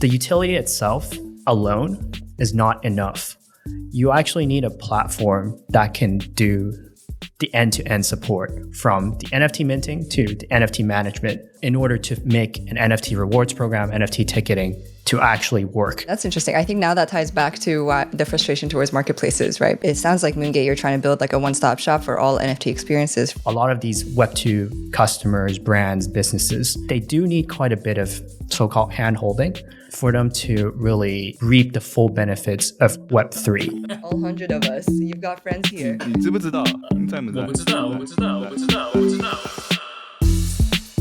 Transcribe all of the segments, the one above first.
The utility itself alone is not enough. You actually need a platform that can do the end-to-end support from the NFT minting to the NFT management in order to make an NFT rewards program, NFT ticketing to actually work. That's interesting. I think now that ties back to the frustration towards marketplaces, right? It sounds like Moongate, you're trying to build like a one-stop shop for all NFT experiences. A lot of these Web2 customers, brands, businesses, they do need quite a bit of so-called hand-holding for them to really reap the full benefits of Web3. All 100 of us, you've got friends here. 你知不知道？你在不在？我不知道，我不知道，我不知道，我不知道。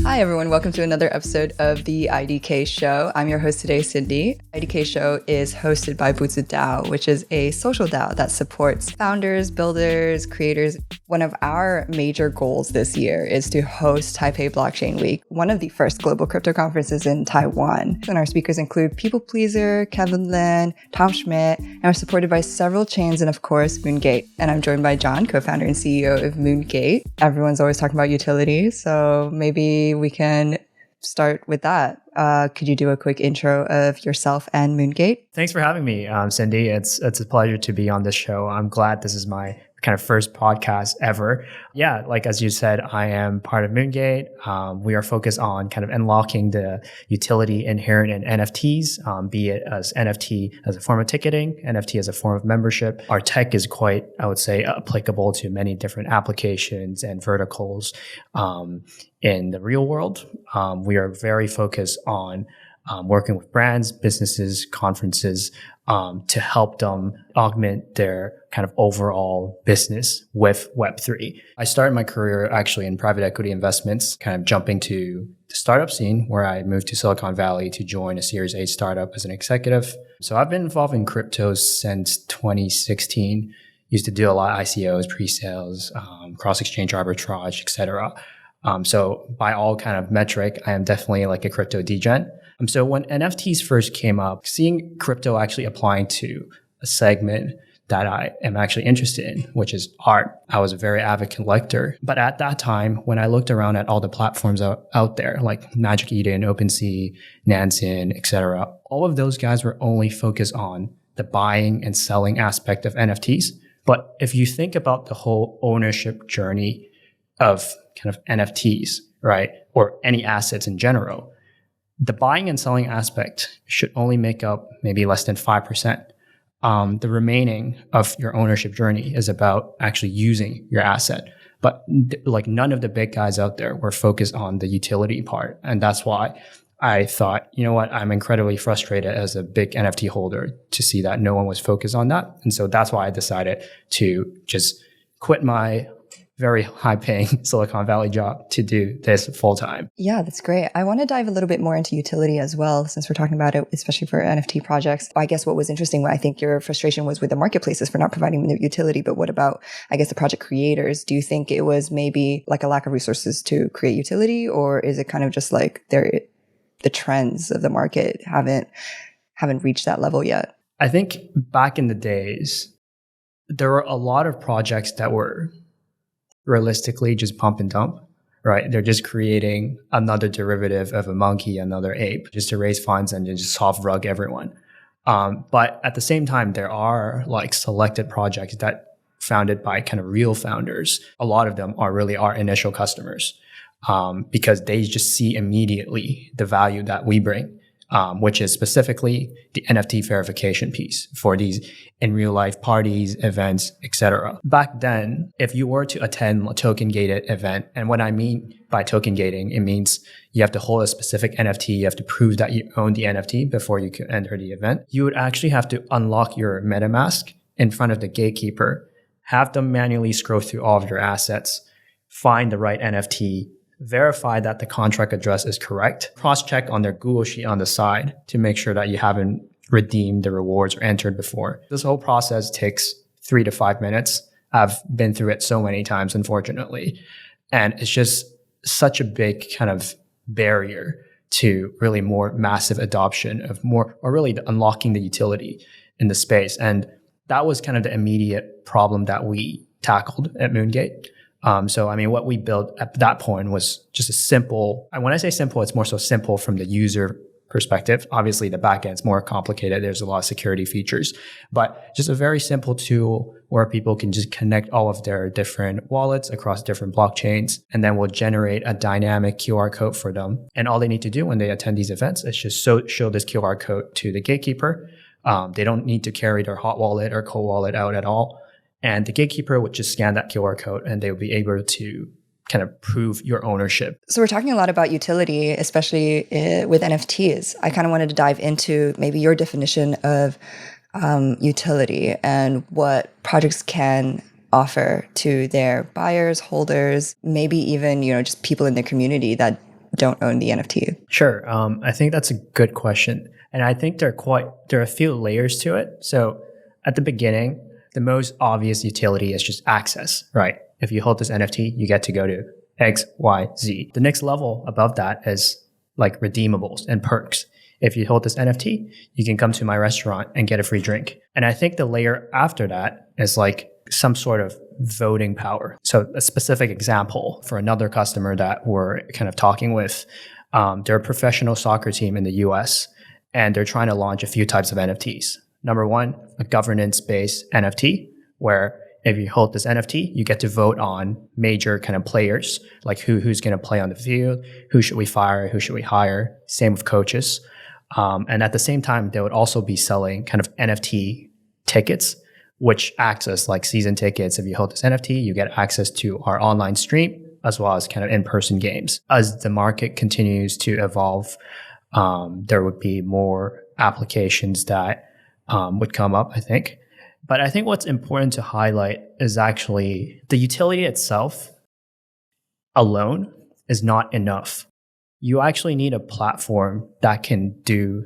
Hi, everyone. Welcome to another episode of the IDK Show. I'm your host today, Cindy. IDK Show is hosted by Bu Zhi DAO, which is a social DAO that supports founders, builders, creators. One of our major goals this year is to host Taipei Blockchain Week, one of the first global crypto conferences in Taiwan. And our speakers include People Pleaser, Kevin Lin, Tom Schmidt, and are supported by several chains and, of course, Moongate. And I'm joined by Jon, co-founder and CEO of Moongate. Everyone's always talking about utility, so maybe we can start with that. Could you do a quick intro of yourself and Moongate? Thanks for having me, Cindy. It's a pleasure to be on this show. I'm glad this is my kind of first podcast ever. Yeah, like as you said, I am part of Moongate. We are focused on kind of unlocking the utility inherent in NFTs, be it as NFT as a form of ticketing, NFT as a form of membership. Our tech is quite, I would say, applicable to many different applications and verticals in the real world. We are very focused on working with brands, businesses, conferences to help them augment their kind of overall business with Web3. I started my career actually in private equity investments, kind of jumping to the startup scene where I moved to Silicon Valley to join a Series A startup as an executive. So I've been involved in cryptos since 2016. Used to do a lot of ICOs, pre-sales, cross-exchange arbitrage, etc. So by all kind of metric, I am definitely like a crypto degen. So when NFTs first came up, seeing crypto actually applying to a segment that I am actually interested in, which is art. I was a very avid collector. But at that time, when I looked around at all the platforms out there, like Magic Eden, OpenSea, Nansen, etc., all of those guys were only focused on the buying and selling aspect of NFTs. But if you think about the whole ownership journey of kind of NFTs, right, or any assets in general, the buying and selling aspect should only make up maybe less than 5%. The remaining of your ownership journey is about actually using your asset. But like none of the big guys out there were focused on the utility part. And that's why I thought, you know what, I'm incredibly frustrated as a big NFT holder to see that no one was focused on that. And so that's why I decided to just quit my very high-paying Silicon Valley job to do this full-time. Yeah, that's great. I want to dive a little bit more into utility as well, since we're talking about it, especially for NFT projects. I guess what was interesting, I think your frustration was with the marketplaces for not providing the utility, but what about, I guess, the project creators? Do you think it was maybe like a lack of resources to create utility, or is it kind of just like the trends of the market haven't reached that level yet? I think back in the days, there were a lot of projects that were realistically just pump and dump, right? They're just creating another derivative of a monkey, another ape, just to raise funds and just soft rug everyone. But at the same time, there are like selected projects that founded by kind of real founders. A lot of them are really our initial customers because they just see immediately the value that we bring. Which is specifically the NFT verification piece for these in real life parties, events, etc. Back then, if you were to attend a token gated event, and what I mean by token gating, it means you have to hold a specific NFT, you have to prove that you own the NFT before you can enter the event. You would actually have to unlock your MetaMask in front of the gatekeeper, have them manually scroll through all of your assets, find the right NFT, verify that the contract address is correct, cross-check on their Google Sheet on the side to make sure that you haven't redeemed the rewards or entered before. This whole process takes 3 to 5 minutes. I've been through it so many times, unfortunately. And it's just such a big kind of barrier to really more massive adoption of more, or really unlocking the utility in the space. And that was kind of the immediate problem that we tackled at Moongate. So, I mean, what we built at that point was just a simple, and when I say simple, it's more so simple from the user perspective. Obviously, the backend is more complicated. There's a lot of security features, but just a very simple tool where people can just connect all of their different wallets across different blockchains, and then we'll generate a dynamic QR code for them. And all they need to do when they attend these events is just show this QR code to the gatekeeper. They don't need to carry their hot wallet or cold wallet out at all. And the gatekeeper would just scan that QR code and they would be able to kind of prove your ownership. So we're talking a lot about utility, especially with NFTs. I kind of wanted to dive into maybe your definition of utility and what projects can offer to their buyers, holders, maybe even, just people in their community that don't own the NFT. Sure. I think that's a good question. And I think there are a few layers to it. So at the beginning, the most obvious utility is just access, right? If you hold this NFT, you get to go to X, Y, Z. The next level above that is like redeemables and perks. If you hold this NFT, you can come to my restaurant and get a free drink. And I think the layer after that is like some sort of voting power. So a specific example for another customer that we're kind of talking with, they're a professional soccer team in the US, and they're trying to launch a few types of NFTs. Number one, a governance-based NFT, where if you hold this NFT, you get to vote on major kind of players, like who's going to play on the field, who should we fire, who should we hire, same with coaches. And at the same time, they would also be selling kind of NFT tickets, which acts as like season tickets. If you hold this NFT, you get access to our online stream, as well as kind of in-person games. As the market continues to evolve, there would be more applications that would come up, I think. But I think what's important to highlight is actually the utility itself alone is not enough. You actually need a platform that can do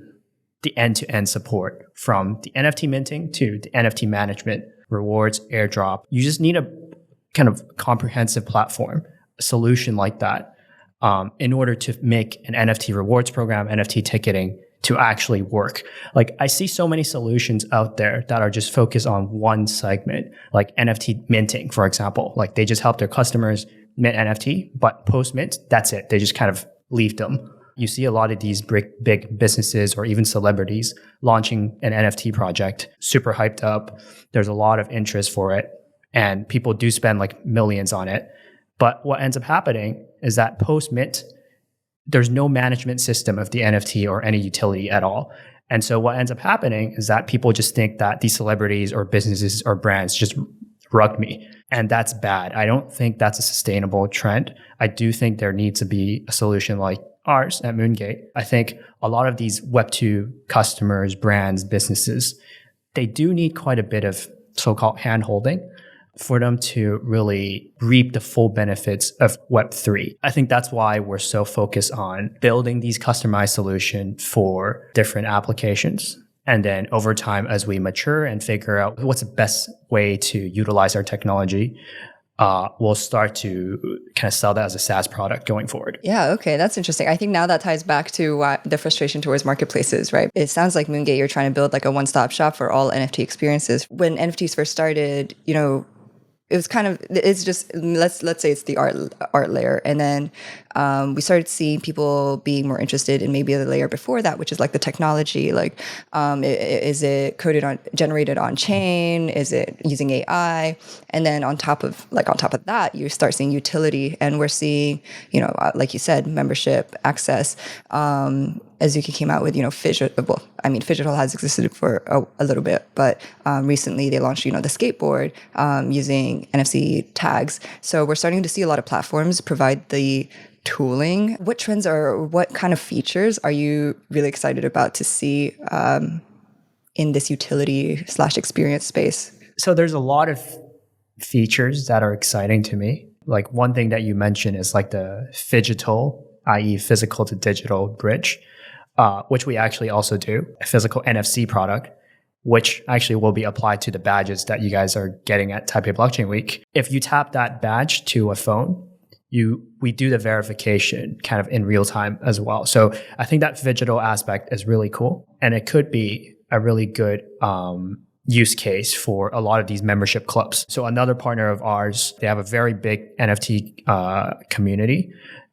the end-to-end support from the NFT minting to the NFT management, rewards, airdrop. You just need a kind of comprehensive platform, a solution like that, in order to make an NFT rewards program, NFT ticketing, to actually work. Like I see so many solutions out there that are just focused on one segment, like NFT minting, for example. Like they just help their customers mint NFT, but post mint, that's it. They just kind of leave them. You see a lot of these big businesses or even celebrities launching an NFT project, super hyped up. There's a lot of interest for it, and people do spend like millions on it. But what ends up happening is that post mint, there's no management system of the NFT or any utility at all. And so what ends up happening is that people just think that these celebrities or businesses or brands just rug me. And that's bad. I don't think that's a sustainable trend. I do think there needs to be a solution like ours at Moongate. I think a lot of these Web2 customers, brands, businesses, they do need quite a bit of so-called hand-holding for them to really reap the full benefits of Web3. I think that's why we're so focused on building these customized solutions for different applications. And then over time, as we mature and figure out what's the best way to utilize our technology, we'll start to kind of sell that as a SaaS product going forward. Yeah, okay, that's interesting. I think now that ties back to the frustration towards marketplaces, right? It sounds like Moongate, you're trying to build like a one-stop shop for all NFT experiences. When NFTs first started, it was kind of, it's just, let's say it's the art layer. And then we started seeing people being more interested in maybe the layer before that, which is like the technology. Like, is it generated on chain? Is it using AI? And then on top of that, you start seeing utility, and we're seeing, like you said, membership, access. Azuki came out with, Phygital has existed for a little bit, but recently they launched, the skateboard using NFC tags. So we're starting to see a lot of platforms provide the tooling. What trends what kind of features are you really excited about to see in this utility/experience space? So there's a lot of features that are exciting to me. Like one thing that you mentioned is like the phygital, i.e. physical to digital bridge, which we actually also do, a physical NFC product, which actually will be applied to the badges that you guys are getting at Taipei Blockchain Week. If you tap that badge to a phone, we do the verification kind of in real time as well. So I think that phygital aspect is really cool, and it could be a really good use case for a lot of these membership clubs. So another partner of ours, they have a very big NFT community,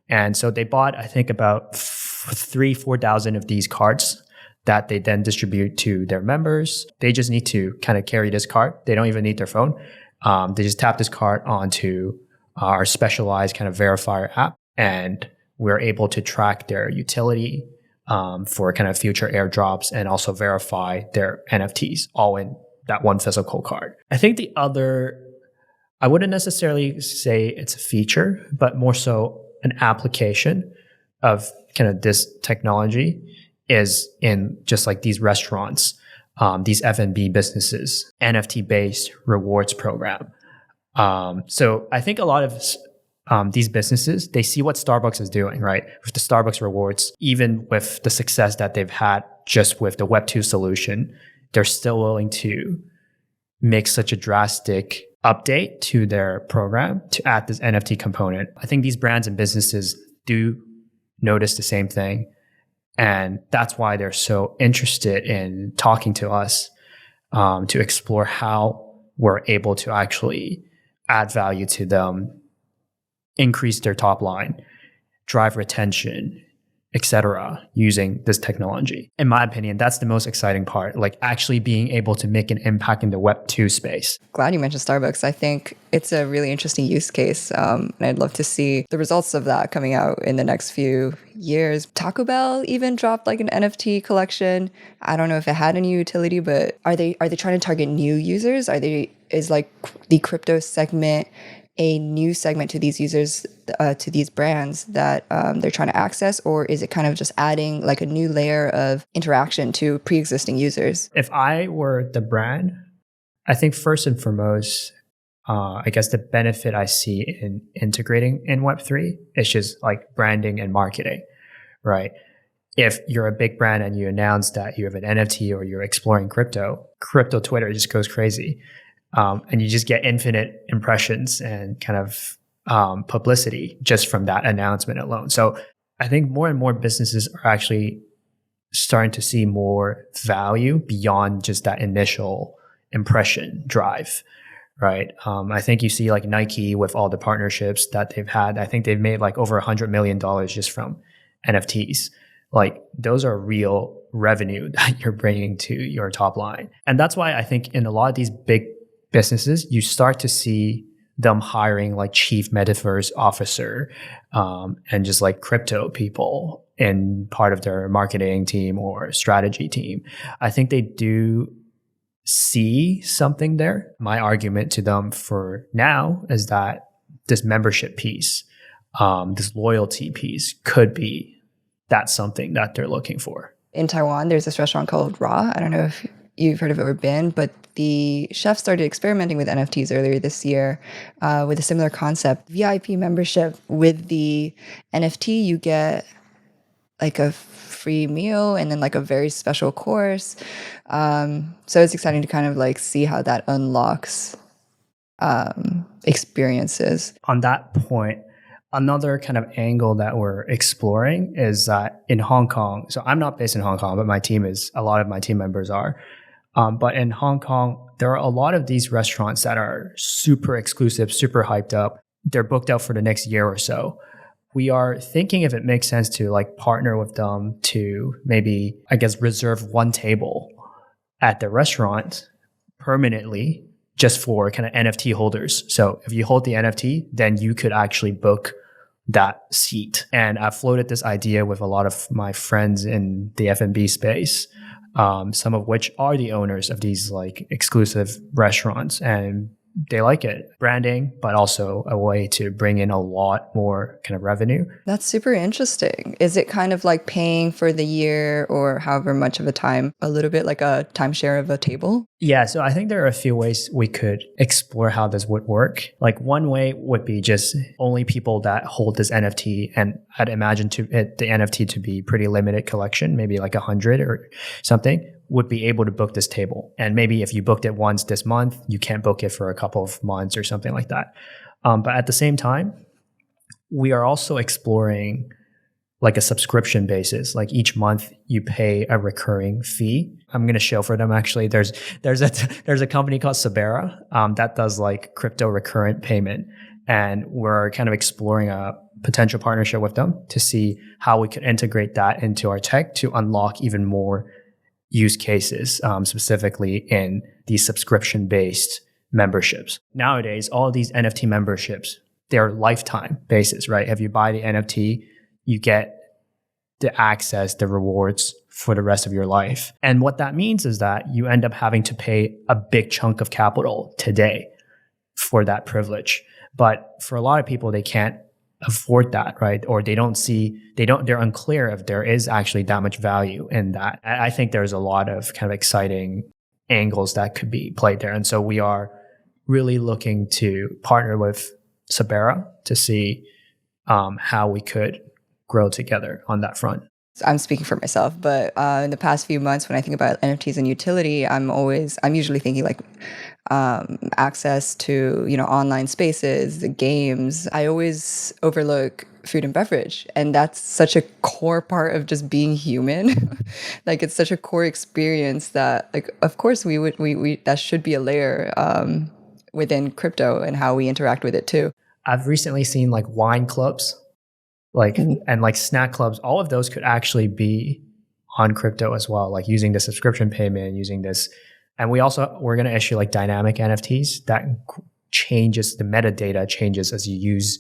And so they bought, I think, about 4,000 of these cards that they then distribute to their members. They just need to kind of carry this card. They don't even need their phone. They just tap this card onto our specialized kind of verifier app, and we're able to track their utility for kind of future airdrops and also verify their NFTs all in that one physical card. I think the other, I wouldn't necessarily say it's a feature, but more so an application of kind of this technology is in just like these restaurants, these F&B businesses, NFT-based rewards program. So I think a lot of these businesses, they see what Starbucks is doing, right? With the Starbucks rewards, even with the success that they've had just with the Web2 solution, they're still willing to make such a drastic update to their program to add this NFT component. I think these brands and businesses do notice the same thing. And that's why they're so interested in talking to us to explore how we're able to actually add value to them, increase their top line, drive retention, etc., using this technology. In my opinion, that's the most exciting part, like actually being able to make an impact in the Web2 space. Glad you mentioned Starbucks. I think it's a really interesting use case, and I'd love to see the results of that coming out in the next few years. Taco Bell even dropped like an NFT collection. I don't know if it had any utility, but are they trying to target new users? Is like the crypto segment a new segment to these users, to these brands that they're trying to access? Or is it kind of just adding like a new layer of interaction to pre-existing users? If I were the brand, I think first and foremost, I guess the benefit I see in integrating in Web3 is just like branding and marketing, right? If you're a big brand and you announce that you have an NFT or you're exploring crypto Twitter just goes crazy. And you just get infinite impressions and kind of publicity just from that announcement alone. So I think more and more businesses are actually starting to see more value beyond just that initial impression drive, right? I think you see like Nike with all the partnerships that they've had. I think they've made like over $100 million just from NFTs. Like those are real revenue that you're bringing to your top line. And that's why I think in a lot of these big businesses, you start to see them hiring like chief metaverse officer and just like crypto people in part of their marketing team or strategy team. I think they do see something there. My argument to them for now is that this membership piece, this loyalty piece could be that's something that they're looking for. In Taiwan, there's this restaurant called Raw. I don't know if you've heard of it or been, but the chef started experimenting with NFTs earlier this year with a similar concept. VIP membership with the NFT, you get like a free meal and then like a very special course. So it's exciting to kind of like see how that unlocks experiences. On that point, another kind of angle that we're exploring is that in Hong Kong, so I'm not based in Hong Kong, but a lot of my team members are. But in Hong Kong, there are a lot of these restaurants that are super exclusive, super hyped up. They're booked out for the next year or so. We are thinking if it makes sense to like partner with them to maybe, I guess, reserve one table at the restaurant permanently just for kind of NFT holders. So if you hold the NFT, then you could actually book that seat. And I've floated this idea with a lot of my friends in the F&B space. Some of which are the owners of these like exclusive restaurants, and they like it. Branding, but also a way to bring in a lot more kind of revenue. That's super interesting. Is it kind of like paying for the year or however much of a time, a little bit like a timeshare of a table? Yeah, so I think there are a few ways we could explore how this would work. Like one way would be just only people that hold this NFT, and I'd imagine the NFT to be pretty limited collection, maybe like 100 or something, would be able to book this table. And maybe if you booked it once this month, you can't book it for a couple of months or something like that. But at the same time, we are also exploring like a subscription basis. Like each month you pay a recurring fee. I'm going to show for them actually. There's a company called Sabera that does like crypto recurrent payment. And we're kind of exploring a potential partnership with them to see how we could integrate that into our tech to unlock even more use cases, specifically in these subscription-based memberships. Nowadays, all of these NFT memberships, they're lifetime basis, right? If you buy the NFT, you get the access, the rewards for the rest of your life. And what that means is that you end up having to pay a big chunk of capital today for that privilege. But for a lot of people, they can't afford that, right? Or they're unclear if there is actually that much value in that. I think there's a lot of kind of exciting angles that could be played there. And so we are really looking to partner with Sabera to see how we could grow together on that front. I'm speaking for myself, but in the past few months, when I think about NFTs and utility, I'm usually thinking like access to, online spaces, the games. I always overlook food and beverage, and that's such a core part of just being human. Like it's such a core experience that, like, of course, we that should be a layer within crypto and how we interact with it too. I've recently seen like wine clubs. And like snack clubs, all of those could actually be on crypto as well, like using the subscription payment, using this. And we're going to issue like dynamic NFTs that changes, the metadata changes as you use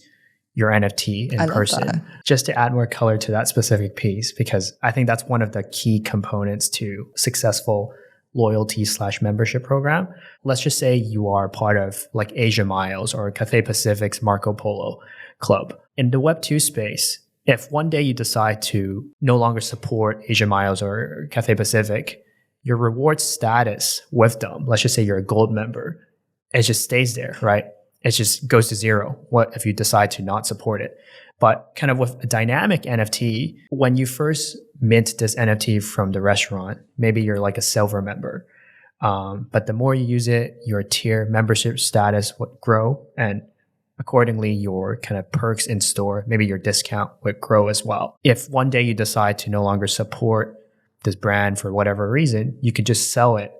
your NFT in person, just to add more color to that specific piece, because I think that's one of the key components to successful loyalty/membership program. Let's just say you are part of like Asia Miles or Cathay Pacific's Marco Polo Club. In the Web2 space, if one day you decide to no longer support Asia Miles or Cathay Pacific, your reward status with them, let's just say you're a gold member, it just stays there, right? It just goes to zero. What if you decide to not support it? But kind of with a dynamic NFT, when you first mint this NFT from the restaurant, maybe you're like a silver member. But the more you use it, your tier membership status would grow, and accordingly, your kind of perks in store, maybe your discount would grow as well. If one day you decide to no longer support this brand for whatever reason, you could just sell it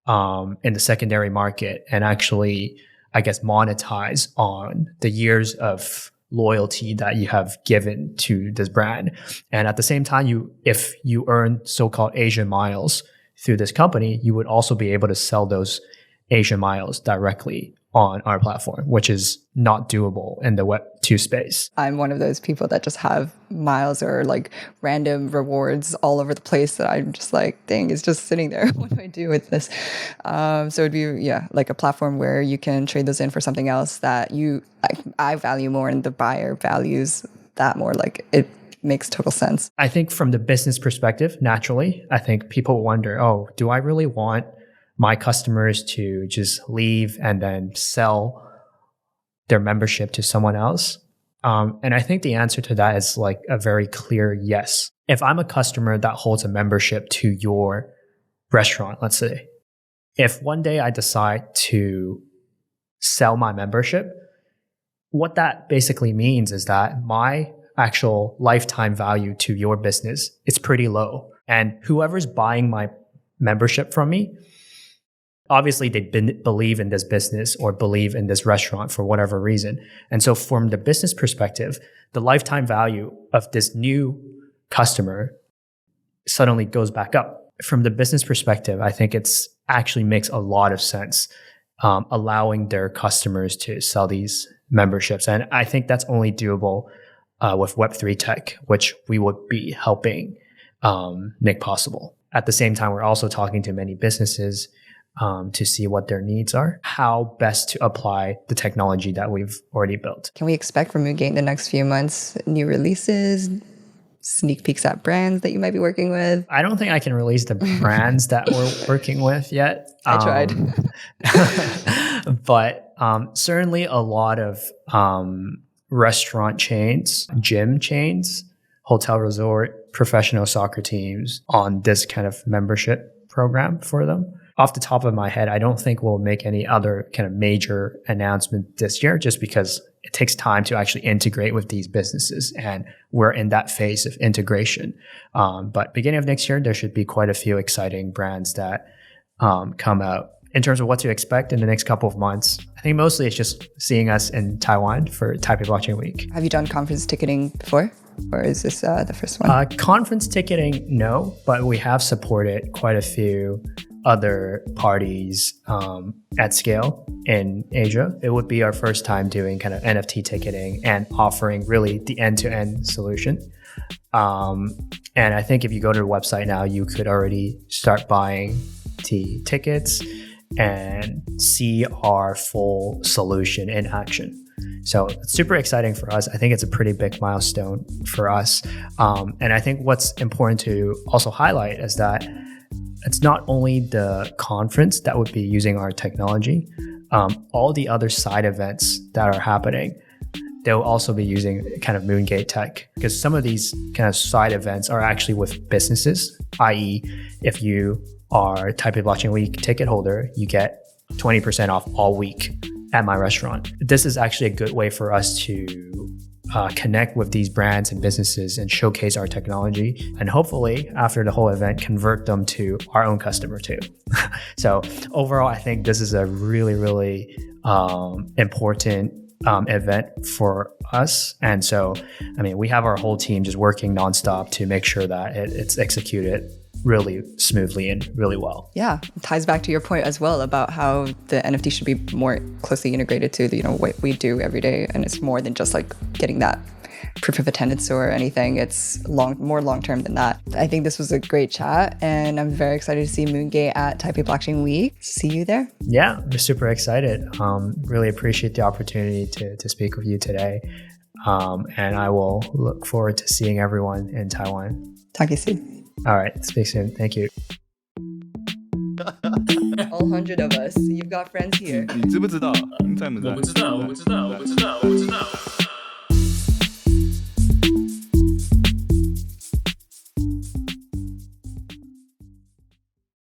in the secondary market and actually, I guess, monetize on the years of loyalty that you have given to this brand. And at the same time, if you earn so-called Asia Miles through this company, you would also be able to sell those Asia Miles directly on our platform, which is not doable in the Web2 space. I'm one of those people that just have miles or like random rewards all over the place that I'm just like, dang, it's just sitting there. What do I do with this? So it'd be, like a platform where you can trade those in for something else that I value more and the buyer values that more. Like it makes total sense. I think from the business perspective, naturally, I think people wonder, oh, do I really want my customers to just leave and then sell their membership to someone else? And I think the answer to that is like a very clear yes. If I'm a customer that holds a membership to your restaurant, let's say, if one day I decide to sell my membership, what that basically means is that my actual lifetime value to your business is pretty low. And whoever's buying my membership from me, obviously they believe in this business or believe in this restaurant for whatever reason. And so from the business perspective, the lifetime value of this new customer suddenly goes back up. From the business perspective, I think it's actually makes a lot of sense, allowing their customers to sell these memberships. And I think that's only doable with Web3 tech, which we would be helping make possible. At the same time, we're also talking to many businesses to see what their needs are, how best to apply the technology that we've already built. Can we expect from Moongate in the next few months new releases, sneak peeks at brands that you might be working with? I don't think I can release the brands that we're working with yet. I tried. But certainly a lot of restaurant chains, gym chains, hotel resort, professional soccer teams on this kind of membership program for them. Off the top of my head, I don't think we'll make any other kind of major announcement this year, just because it takes time to actually integrate with these businesses. And we're in that phase of integration. But beginning of next year, there should be quite a few exciting brands that come out in terms of what to expect in the next couple of months, I think mostly it's just seeing us in Taiwan for Taipei Blockchain Week. Have you done conference ticketing before? Or is this the first one? Conference ticketing, no, but we have supported quite a few other parties at scale in Asia. It would be our first time doing kind of NFT ticketing and offering really the end-to-end solution. And I think if you go to the website now, you could already start buying the tickets and see our full solution in action. So it's super exciting for us. I think it's a pretty big milestone for us. And I think what's important to also highlight is that it's not only the conference that would be using our technology, all the other side events that are happening, they'll also be using kind of Moongate tech, because some of these kind of side events are actually with businesses, i.e. if you are Taipei Blockchain Week ticket holder, you get 20% off all week at my restaurant. This is actually a good way for us to connect with these brands and businesses and showcase our technology, and hopefully after the whole event convert them to our own customer too. So overall, I think this is a really, really important event for us. And so, I mean, we have our whole team just working nonstop to make sure that it's executed really smoothly and really well. Yeah, it ties back to your point as well about how the NFT should be more closely integrated to what we do every day, and it's more than just like getting that proof of attendance or anything. It's more long-term than that. I think this was a great chat, and I'm very excited to see Moongate at Taipei Blockchain Week. See you there. Yeah, I'm super excited. Really appreciate the opportunity to speak with you today. And I will look forward to seeing everyone in Taiwan. Talk to you soon. All right, speak soon. Thank you. All 100 of us. You've got friends here. 你知不知道？你在不在？我不知道，我不知道，我不知道，我不知道。